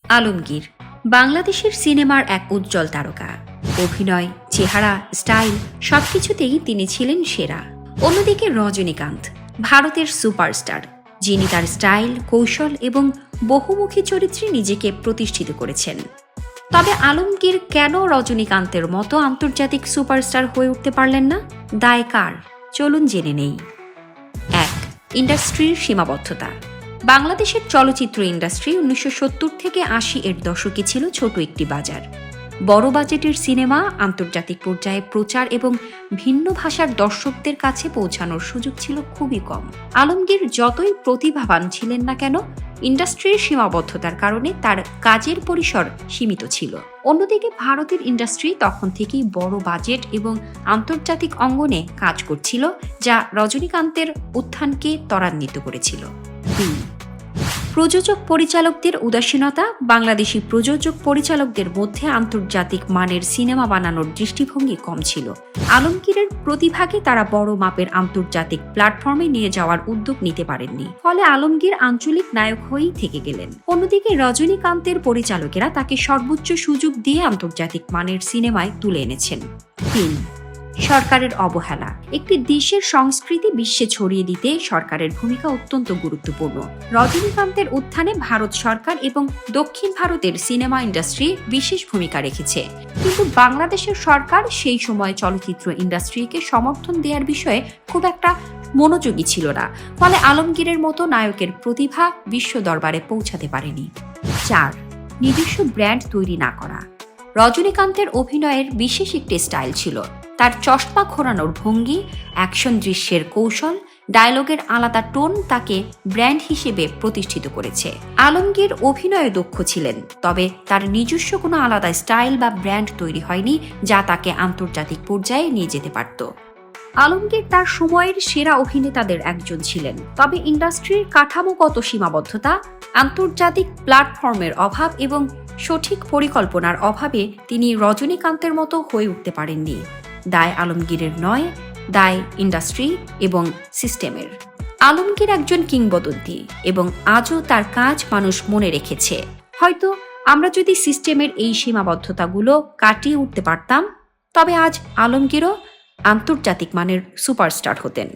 আলমগীর বাংলাদেশের সিনেমার এক উজ্জ্বল তারকা। অভিনয়, চেহারা, স্টাইল সবকিছুতেই তিনি ছিলেন সেরা। অন্যদিকে রজনীকান্ত ভারতের সুপারস্টার, যিনি তার স্টাইল, কৌশল এবং বহুমুখী চরিত্রে নিজেকে প্রতিষ্ঠিত করেছেন। তবে আলমগীর কেন রজনীকান্তের মতো আন্তর্জাতিক সুপারস্টার হয়ে উঠতে পারলেন না? দায় কার? চলুন জেনে নেই। ১. ইন্ডাস্ট্রির সীমাবদ্ধতা। বাংলাদেশের চলচ্চিত্র ইন্ডাস্ট্রি ১৯৭০ থেকে ৮০ এর দশকে ছিল ছোট একটি বাজার। বড় বাজেটের সিনেমা আন্তর্জাতিক পর্যায়ে প্রচার এবং ভিন্ন ভাষার দর্শকদের কাছে পৌঁছানোর সুযোগ ছিল খুবই কম। আলমগীর যতই প্রতিভাবান ছিলেন না কেন, ইন্ডাস্ট্রির সীমাবদ্ধতার কারণে তার কাজের পরিসর সীমিত ছিল। অন্যদিকে ভারতের ইন্ডাস্ট্রি তখন থেকেই বড় বাজেট এবং আন্তর্জাতিক অঙ্গনে কাজ করছিল, যা রজনীকান্তের উত্থানকে ত্বরান্বিত করেছিল। প্রযোজক পরিচালকদের উদাসীনতা। বাংলাদেশি প্রযোজক পরিচালকদের মধ্যে আন্তর্জাতিক মানের সিনেমা বানানোর দৃষ্টিভঙ্গি কম ছিল। আলমগীরের প্রতিভাকে তারা বড় মাপের আন্তর্জাতিক প্ল্যাটফর্মে নিয়ে যাওয়ার উদ্যোগ নিতে পারেননি, ফলে আলমগীর আঞ্চলিক নায়ক হয়েই থেকে গেলেন। অন্যদিকে রজনীকান্তের পরিচালকেরা তাকে সর্বোচ্চ সুযোগ দিয়ে আন্তর্জাতিক মানের সিনেমায় তুলে এনেছেন। ৩. সরকারের অবহেলা। একটি দেশের সংস্কৃতি বিশ্বে ছড়িয়ে দিতে সরকারের ভূমিকা অত্যন্ত গুরুত্বপূর্ণ। রজনীকান্তের উত্থানে ভারত সরকার এবং দক্ষিণ ভারতের সিনেমা ইন্ডাস্ট্রি বিশেষ ভূমিকা রেখেছে, কিন্তু বাংলাদেশের সরকার সেই সময় চলচ্চিত্র ইন্ডাস্ট্রিকে সমর্থন দেওয়ার বিষয়ে খুব একটা মনোযোগী ছিল না, ফলে আলমগীরের মতো নায়কের প্রতিভা বিশ্ব দরবারে পৌঁছাতে পারেনি। ৪. নিজস্ব ব্র্যান্ড তৈরি না করা। রজনীকান্তের অভিনয়ের বিশেষ একটি স্টাইল ছিল। তার চশমা ঘোরানোর ভঙ্গি, অ্যাকশন দৃশ্যের কৌশল, ডায়লগের আলাদা টোন তাকে ব্র্যান্ড হিসেবে প্রতিষ্ঠিত করেছে। আলমগীর অভিনয়ে দক্ষ ছিলেন, তবে তার নিজস্ব কোনো আলাদা স্টাইল বা ব্র্যান্ড তৈরি হয়নি, যা তাকে আন্তর্জাতিক পর্যায়ে নিয়ে যেতে পারত। আলমগীর তার সময়ের সেরা অভিনেতাদের একজন ছিলেন, তবে ইন্ডাস্ট্রির কাঠামোগত সীমাবদ্ধতা, আন্তর্জাতিক প্ল্যাটফর্মের অভাব এবং সঠিক পরিকল্পনার অভাবে তিনি রজনীকান্তের মতো হয়ে উঠতে পারেননি। দায় আলমগীরের নয়, দায় ইন্ডাস্ট্রি এবং সিস্টেমের। আলমগীর একজন কিংবদন্তি এবং আজও তার কাজ মানুষ মনে রেখেছে। হয়তো আমরা যদি সিস্টেমের এই সীমাবদ্ধতাগুলো কাটিয়ে উঠতে পারতাম, তবে আজ আলমগীরও আন্তর্জাতিক মানের সুপারস্টার হতেন।